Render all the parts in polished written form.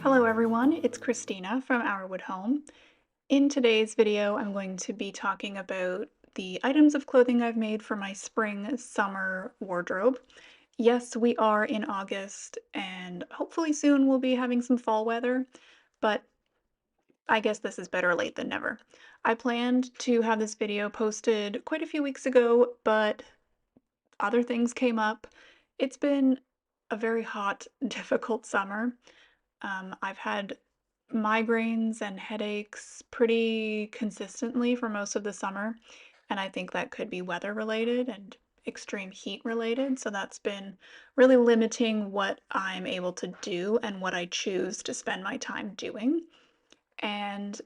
Hello everyone, it's Christina from Our Wood Home. In today's video, I'm going to be talking about the items of clothing I've made for my spring-summer wardrobe. Yes, we are in August, and hopefully soon we'll be having some fall weather, but I guess this is better late than never. I planned to have this video posted quite a few weeks ago, but other things came up. It's been a very hot, difficult summer. I've had migraines and headaches pretty consistently for most of the summer, and I think that could be weather related and extreme heat related. So that's been really limiting what I'm able to do and what I choose to spend my time doing. And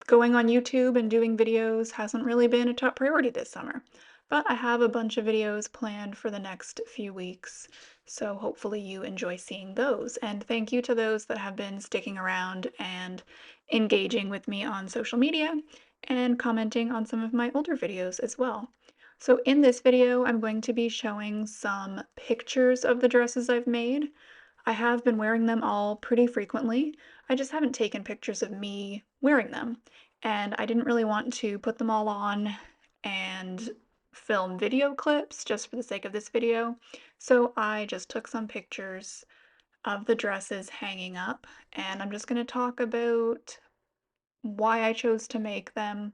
going on YouTube and doing videos hasn't really been a top priority this summer. But I have a bunch of videos planned for the next few weeks, so hopefully you enjoy seeing those. And thank you to those that have been sticking around and engaging with me on social media and commenting on some of my older videos as well. So in this video, I'm going to be showing some pictures of the dresses I've made. I have been wearing them all pretty frequently. I just haven't taken pictures of me wearing them. And I didn't really want to put them all on and film video clips just for the sake of this video. So I just took some pictures of the dresses hanging up, and I'm just going to talk about why I chose to make them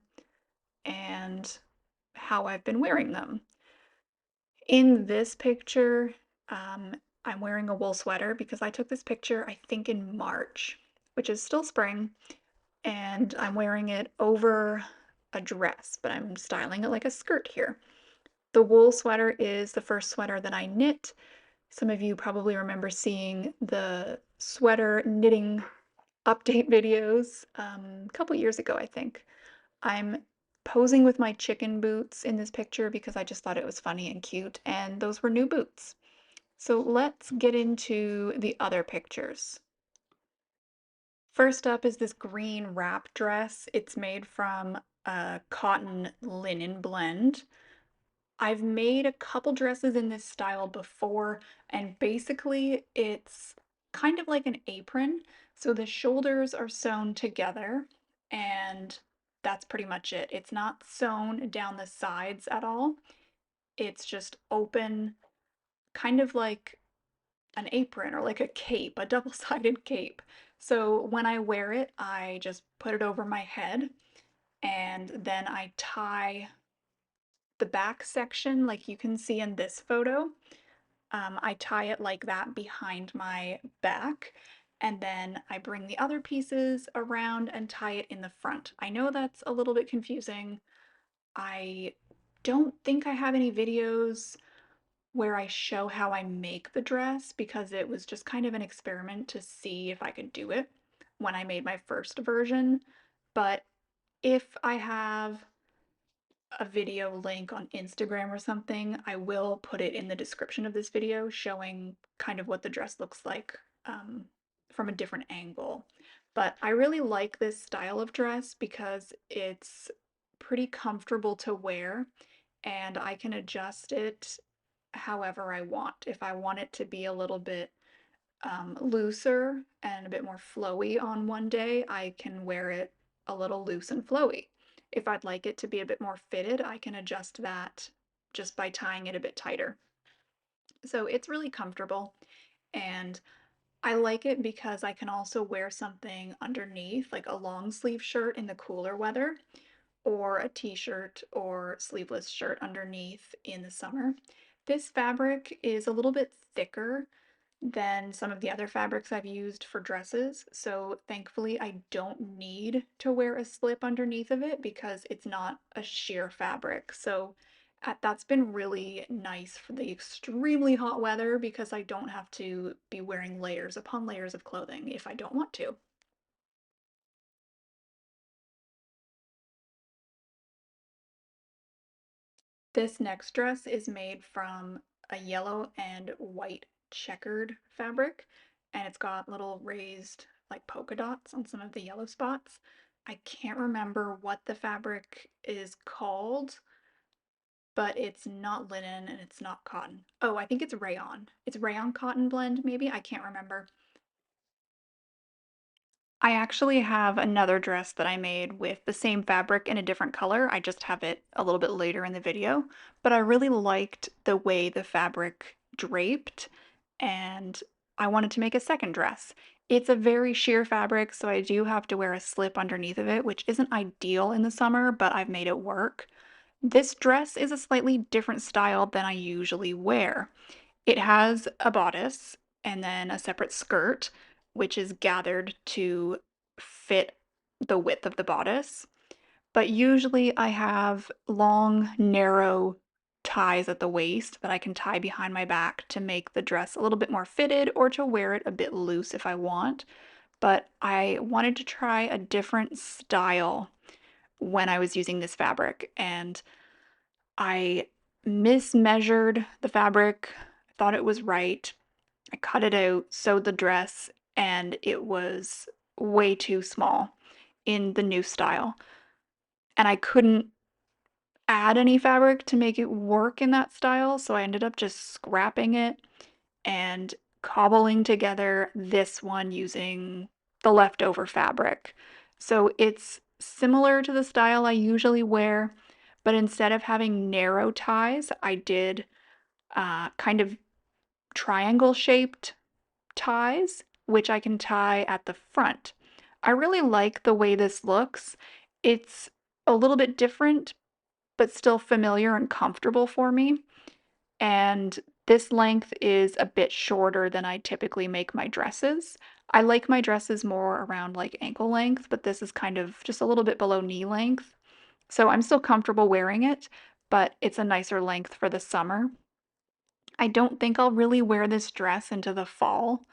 and how I've been wearing them. In this picture, I'm wearing a wool sweater because I took this picture, I think, in March, which is still spring, and I'm wearing it over a dress, but I'm styling it like a skirt here. The wool sweater is the first sweater that I knit. Some of you probably remember seeing the sweater knitting update videos a couple years ago, I think. I'm posing with my chicken boots in this picture because I just thought it was funny and cute, and those were new boots. So let's get into the other pictures. First up is this green wrap dress. It's made from a cotton linen blend. I've made a couple dresses in this style before, and basically it's kind of like an apron. So the shoulders are sewn together, and that's pretty much it. It's not sewn down the sides at all. It's just open, kind of like an apron or like a cape, a double-sided cape. So when I wear it, I just put it over my head and then I tie the back section like you can see in this photo. I tie it like that behind my back, and then I bring the other pieces around and tie it in the front. I know that's a little bit confusing. I don't think I have any videos where I show how I make the dress because it was just kind of an experiment to see if I could do it when I made my first version. But if I have a video link on Instagram or something, I will put it in the description of this video showing kind of what the dress looks like from a different angle. But I really like this style of dress because it's pretty comfortable to wear and I can adjust it however I want. If I want it to be a little bit looser and a bit more flowy on one day, I can wear it a little loose and flowy. If I'd like it to be a bit more fitted, I can adjust that just by tying it a bit tighter. So it's really comfortable, and I like it because I can also wear something underneath, like a long sleeve shirt in the cooler weather, or a t-shirt or sleeveless shirt underneath in the summer. This fabric is a little bit thicker than some of the other fabrics I've used for dresses, so thankfully I don't need to wear a slip underneath of it because it's not a sheer fabric. So that's been really nice for the extremely hot weather because I don't have to be wearing layers upon layers of clothing if I don't want to. This next dress is made from a yellow and white checkered fabric, and it's got little raised like polka dots on some of the yellow spots. I can't remember what the fabric is called, but it's not linen and it's not cotton. Oh, I think it's rayon. It's rayon cotton blend, maybe? I can't remember. I actually have another dress that I made with the same fabric in a different color. I just have it a little bit later in the video, but I really liked the way the fabric draped, and I wanted to make a second dress. It's a very sheer fabric, so I do have to wear a slip underneath of it, which isn't ideal in the summer, but I've made it work. This dress is a slightly different style than I usually wear. It has a bodice and then a separate skirt, which is gathered to fit the width of the bodice. But usually I have long, narrow ties at the waist that I can tie behind my back to make the dress a little bit more fitted or to wear it a bit loose if I want. But I wanted to try a different style when I was using this fabric, and I mismeasured the fabric. I thought it was right. I cut it out, sewed the dress, and it was way too small in the new style. And I couldn't add any fabric to make it work in that style, so I ended up just scrapping it and cobbling together this one using the leftover fabric. So it's similar to the style I usually wear, but instead of having narrow ties, I did kind of triangle shaped ties, which I can tie at the front. I really like the way this looks. It's a little bit different, but still familiar and comfortable for me. And this length is a bit shorter than I typically make my dresses. I like my dresses more around like ankle length, but this is kind of just a little bit below knee length. So I'm still comfortable wearing it, but it's a nicer length for the summer. I don't think I'll really wear this dress into the fall,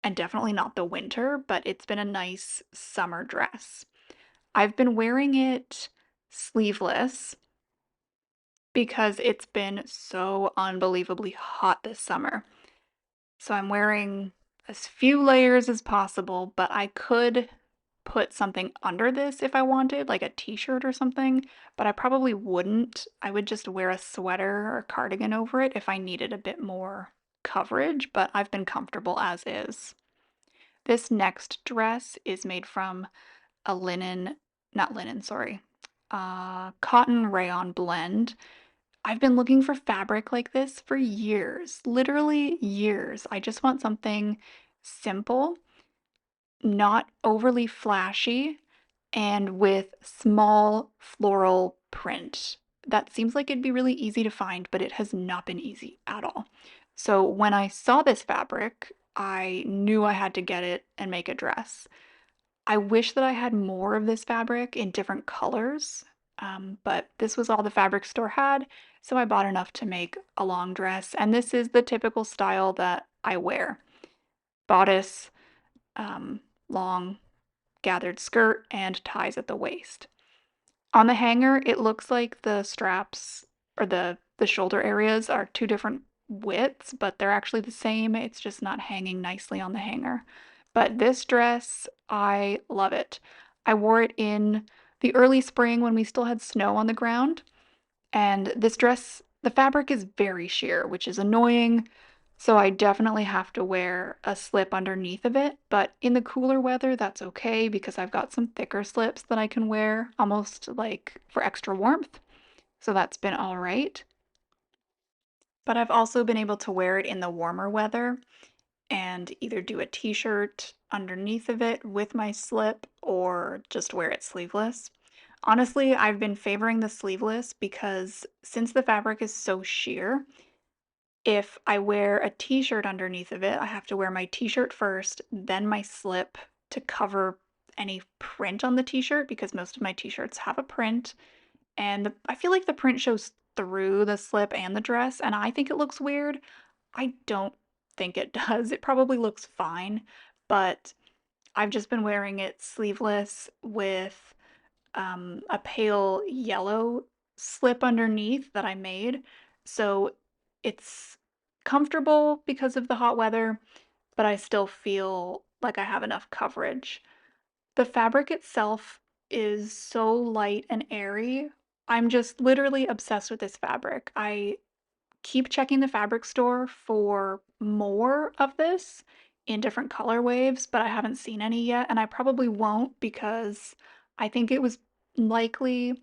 and definitely not the winter, but it's been a nice summer dress. I've been wearing it sleeveless because it's been so unbelievably hot this summer. So I'm wearing as few layers as possible, but I could put something under this if I wanted, like a t-shirt or something, but I probably wouldn't. I would just wear a sweater or cardigan over it if I needed a bit more coverage, but I've been comfortable as is. This next dress is made from a linen, not linen, sorry, cotton rayon blend. I've been looking for fabric like this for years, literally years. I just want something simple, not overly flashy, and with small floral print. That seems like it'd be really easy to find, but it has not been easy at all. So when I saw this fabric, I knew I had to get it and make a dress. I wish that I had more of this fabric in different colors, but this was all the fabric store had, so I bought enough to make a long dress, and this is the typical style that I wear. Bodice, long gathered skirt, and ties at the waist. On the hanger, it looks like the straps or the shoulder areas are two different widths, but they're actually the same. It's just not hanging nicely on the hanger. But this dress, I love it. I wore it in the early spring when we still had snow on the ground, and this dress, the fabric is very sheer, which is annoying, so I definitely have to wear a slip underneath of it, but in the cooler weather, that's okay because I've got some thicker slips that I can wear, almost like for extra warmth, so that's been all right. But I've also been able to wear it in the warmer weather and either do a t-shirt underneath of it with my slip or just wear it sleeveless. Honestly, I've been favoring the sleeveless because since the fabric is so sheer, if I wear a t-shirt underneath of it, I have to wear my t-shirt first, then my slip to cover any print on the t-shirt because most of my t-shirts have a print, and I feel like the print shows through the slip and the dress, and I think it looks weird. I don't think it does. It probably looks fine, but I've just been wearing it sleeveless with a pale yellow slip underneath that I made. So it's comfortable because of the hot weather, but I still feel like I have enough coverage. The fabric itself is so light and airy. I'm just literally obsessed with this fabric. I keep checking the fabric store for more of this. in different color waves, but I haven't seen any yet, and I probably won't because I think it was likely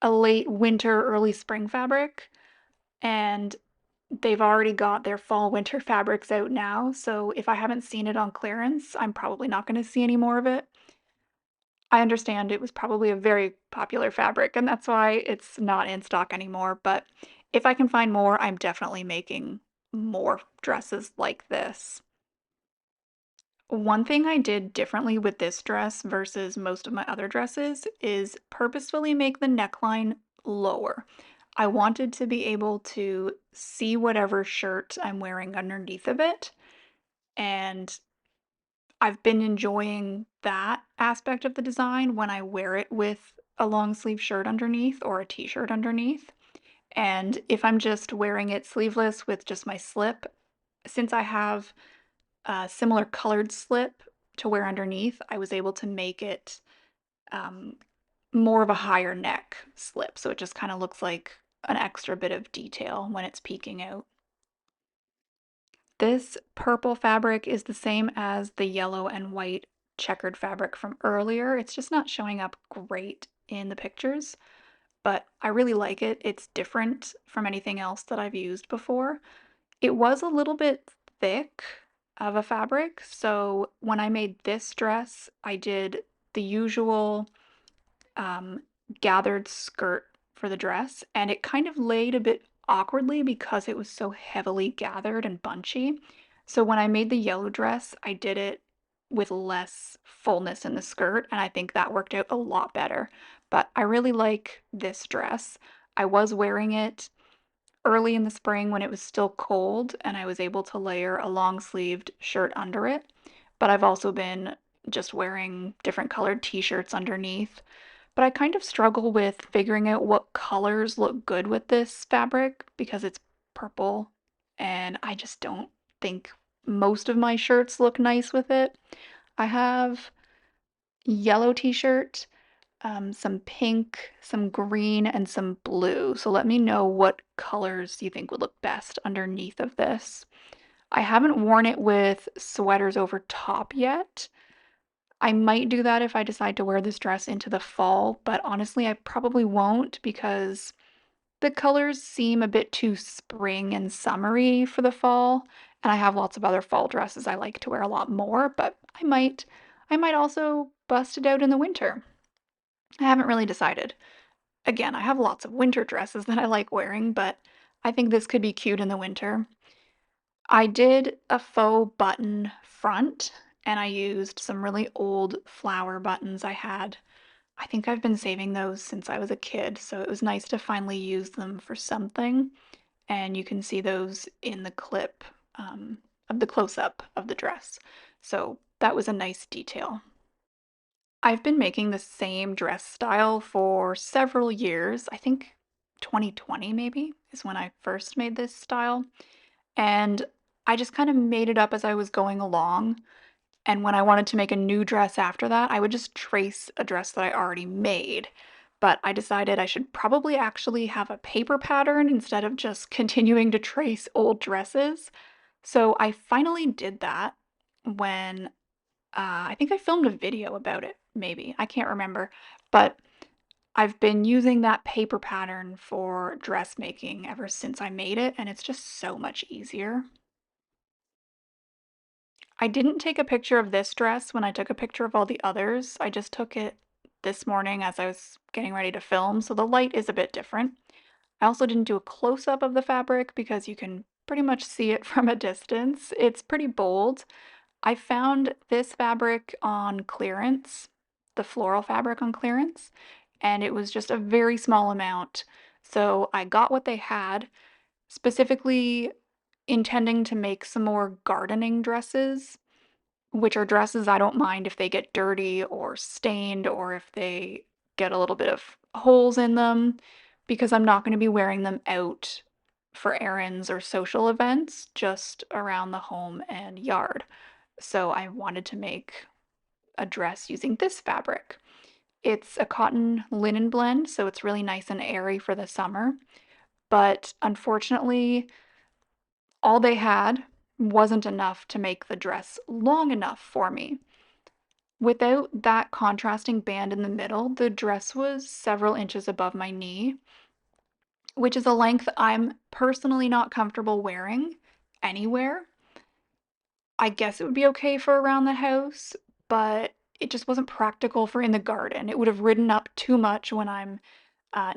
a late winter, early spring fabric, and they've already got their fall winter fabrics out now, so if I haven't seen it on clearance, I'm probably not gonna see any more of it. I understand it was probably a very popular fabric, and that's why it's not in stock anymore, but if I can find more, I'm definitely making more dresses like this. One thing I did differently with this dress versus most of my other dresses is purposefully make the neckline lower. I wanted to be able to see whatever shirt I'm wearing underneath of it, and I've been enjoying that aspect of the design when I wear it with a long sleeve shirt underneath or a t-shirt underneath. And if I'm just wearing it sleeveless with just my slip, since I have a similar colored slip to wear underneath, I was able to make it um, more of a higher neck slip. So it just kind of looks like an extra bit of detail when it's peeking out. This purple fabric is the same as the yellow and white checkered fabric from earlier. It's just not showing up great in the pictures, but I really like it. It's different from anything else that I've used before. It was a little bit thick of a fabric, so when I made this dress, I did the usual um, gathered skirt for the dress, and it kind of laid a bit awkwardly because it was so heavily gathered and bunchy. So when I made the yellow dress, I did it with less fullness in the skirt, and I think that worked out a lot better. But I really like this dress. I was wearing it early in the spring when it was still cold and I was able to layer a long sleeved shirt under it. But I've also been just wearing different colored t-shirts underneath. But I kind of struggle with figuring out what colors look good with this fabric because it's purple and I just don't think most of my shirts look nice with it. I have yellow t-shirt, some pink, some green, and some blue. So let me know what colors you think would look best underneath of this. I haven't worn it with sweaters over top yet. I might do that if I decide to wear this dress into the fall, but honestly, I probably won't because the colors seem a bit too spring and summery for the fall, and I have lots of other fall dresses I like to wear a lot more, but I might also bust it out in the winter. I haven't really decided. Again, I have lots of winter dresses that I like wearing, but I think this could be cute in the winter. I did a faux button front, and I used some really old flower buttons I had. I think I've been saving those since I was a kid, so it was nice to finally use them for something. And you can see those in the clip of the close-up of the dress. So that was a nice detail. I've been making the same dress style for several years. I think 2020 maybe is when I first made this style. And I just kind of made it up as I was going along. And when I wanted to make a new dress after that, I would just trace a dress that I already made. But I decided I should probably actually have a paper pattern instead of just continuing to trace old dresses. So I finally did that when I think I filmed a video about it, maybe. I can't remember. But I've been using that paper pattern for dressmaking ever since I made it, and it's just so much easier. I didn't take a picture of this dress when I took a picture of all the others. I just took it this morning as I was getting ready to film, so the light is a bit different. I also didn't do a close-up of the fabric because you can pretty much see it from a distance. It's pretty bold. I found this fabric on clearance, the floral fabric on clearance, and it was just a very small amount. So I got what they had, specifically intending to make some more gardening dresses, which are dresses I don't mind if they get dirty or stained or if they get a little bit of holes in them, because I'm not going to be wearing them out for errands or social events, just around the home and yard. So I wanted to make a dress using this fabric. It's a cotton linen blend, so it's really nice and airy for the summer. But unfortunately, all they had wasn't enough to make the dress long enough for me. Without that contrasting band in the middle, the dress was several inches above my knee, which is a length I'm personally not comfortable wearing anywhere. I guess it would be okay for around the house, but it just wasn't practical for in the garden. It would have ridden up too much when I'm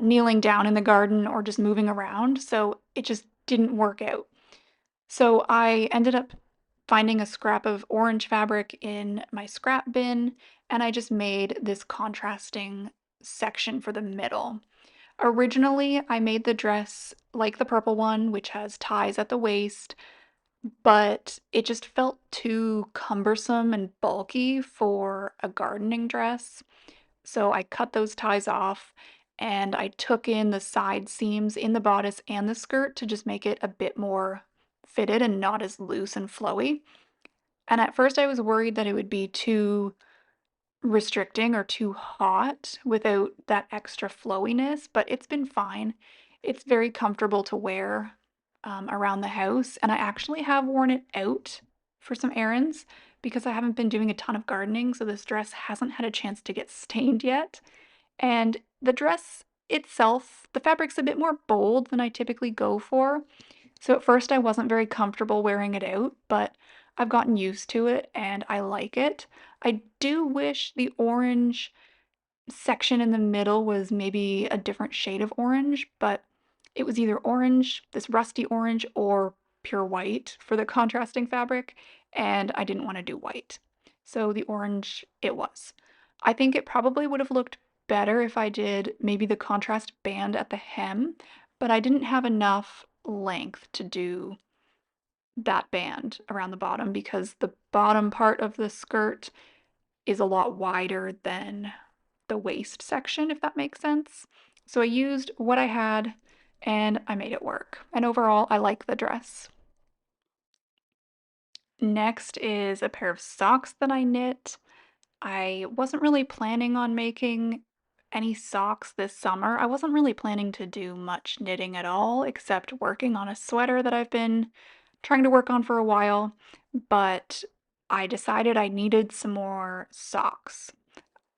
kneeling down in the garden or just moving around, so it just didn't work out. So I ended up finding a scrap of orange fabric in my scrap bin, and I just made this contrasting section for the middle. Originally, I made the dress like the purple one, which has ties at the waist, but it just felt too cumbersome and bulky for a gardening dress. So I cut those ties off and I took in the side seams in the bodice and the skirt to just make it a bit more fitted and not as loose and flowy. And at first I was worried that it would be too restricting or too hot without that extra flowiness, but it's been fine. It's very comfortable to wear around the house, and I actually have worn it out for some errands because I haven't been doing a ton of gardening, so this dress hasn't had a chance to get stained yet. And the dress itself, the fabric's a bit more bold than I typically go for, so at first I wasn't very comfortable wearing it out, but I've gotten used to it and I like it. I do wish the orange section in the middle was maybe a different shade of orange, but it was either orange, this rusty orange, or pure white for the contrasting fabric, and I didn't want to do white. So the orange it was. I think it probably would have looked better if I did maybe the contrast band at the hem, but I didn't have enough length to do that band around the bottom because the bottom part of the skirt is a lot wider than the waist section, if that makes sense. So I used what I had and I made it work. And overall, I like the dress. Next is a pair of socks that I knit. I wasn't really planning on making any socks this summer. I wasn't really planning to do much knitting at all, except working on a sweater that I've been trying to work on for a while, but I decided I needed some more socks.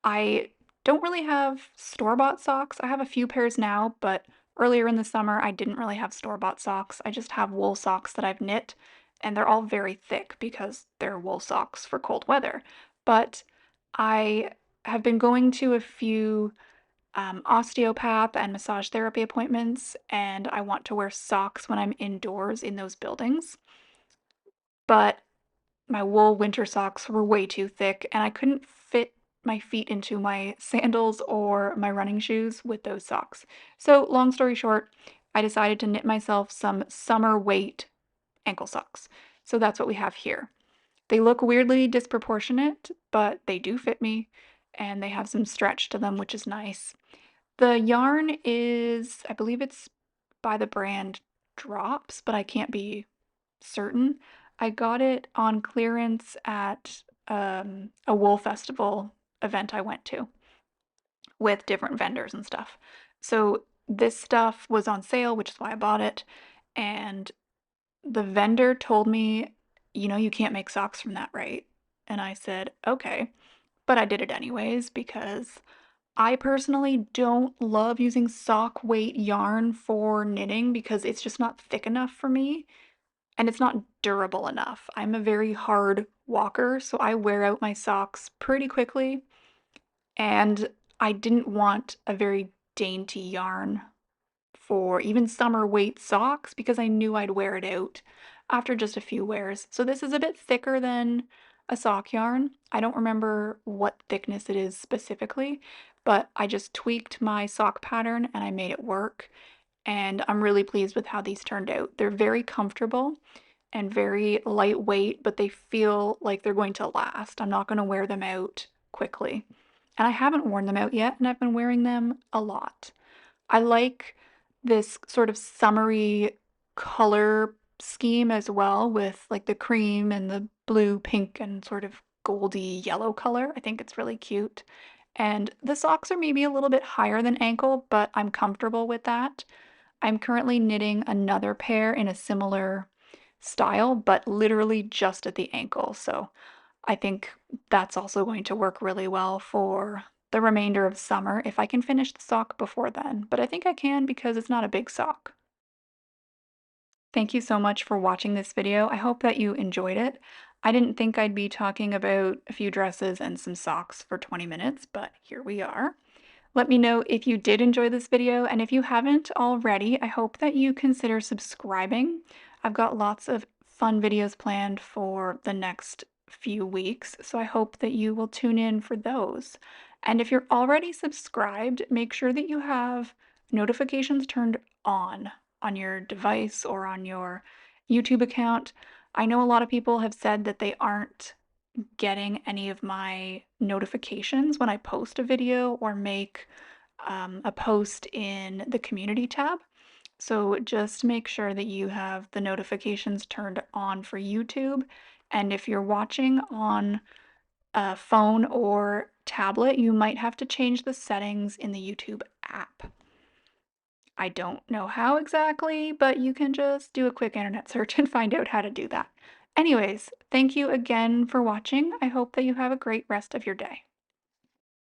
I don't really have store-bought socks. I have a few pairs now, but earlier in the summer, I didn't really have store-bought socks. I just have wool socks that I've knit, and they're all very thick because they're wool socks for cold weather. But I have been going to a few osteopath and massage therapy appointments, and I want to wear socks when I'm indoors in those buildings. But my wool winter socks were way too thick, and I couldn't fit my feet into my sandals or my running shoes with those socks. So, long story short, I decided to knit myself some summer weight ankle socks. So that's what we have here. They look weirdly disproportionate, but they do fit me, and they have some stretch to them, which is nice. The yarn is, I believe it's by the brand Drops, but I can't be certain. I got it on clearance at a wool festival event I went to with different vendors and stuff. So this stuff was on sale, which is why I bought it. And the vendor told me, you can't make socks from that, right? And I said, okay. But I did it anyways because I personally don't love using sock weight yarn for knitting because it's just not thick enough for me and it's not durable enough. I'm a very hard walker, so I wear out my socks pretty quickly, and I didn't want a very dainty yarn for even summer weight socks because I knew I'd wear it out after just a few wears. So this is a bit thicker than a sock yarn. I don't remember what thickness it is specifically, but I just tweaked my sock pattern and I made it work. And I'm really pleased with how these turned out. They're very comfortable and very lightweight, but they feel like they're going to last. I'm not going to wear them out quickly. And I haven't worn them out yet, and I've been wearing them a lot. I like this sort of summery color scheme as well with like the cream and the blue, pink, and sort of goldy yellow color. I think it's really cute. And the socks are maybe a little bit higher than ankle, but I'm comfortable with that. I'm currently knitting another pair in a similar style, but literally just at the ankle. So I think that's also going to work really well for the remainder of summer if I can finish the sock before then. But I think I can because it's not a big sock. Thank you so much for watching this video. I hope that you enjoyed it. I didn't think I'd be talking about a few dresses and some socks for 20 minutes, but here we are. Let me know if you did enjoy this video, and if you haven't already, I hope that you consider subscribing. I've got lots of fun videos planned for the next few weeks, so I hope that you will tune in for those. And if you're already subscribed, make sure that you have notifications turned on your device or on your YouTube account. I know a lot of people have said that they aren't getting any of my notifications when I post a video or make a post in the community tab. So just make sure that you have the notifications turned on for YouTube. And if you're watching on a phone or tablet, you might have to change the settings in the YouTube app. I don't know how exactly, but you can just do a quick internet search and find out how to do that. Anyways, thank you again for watching. I hope that you have a great rest of your day.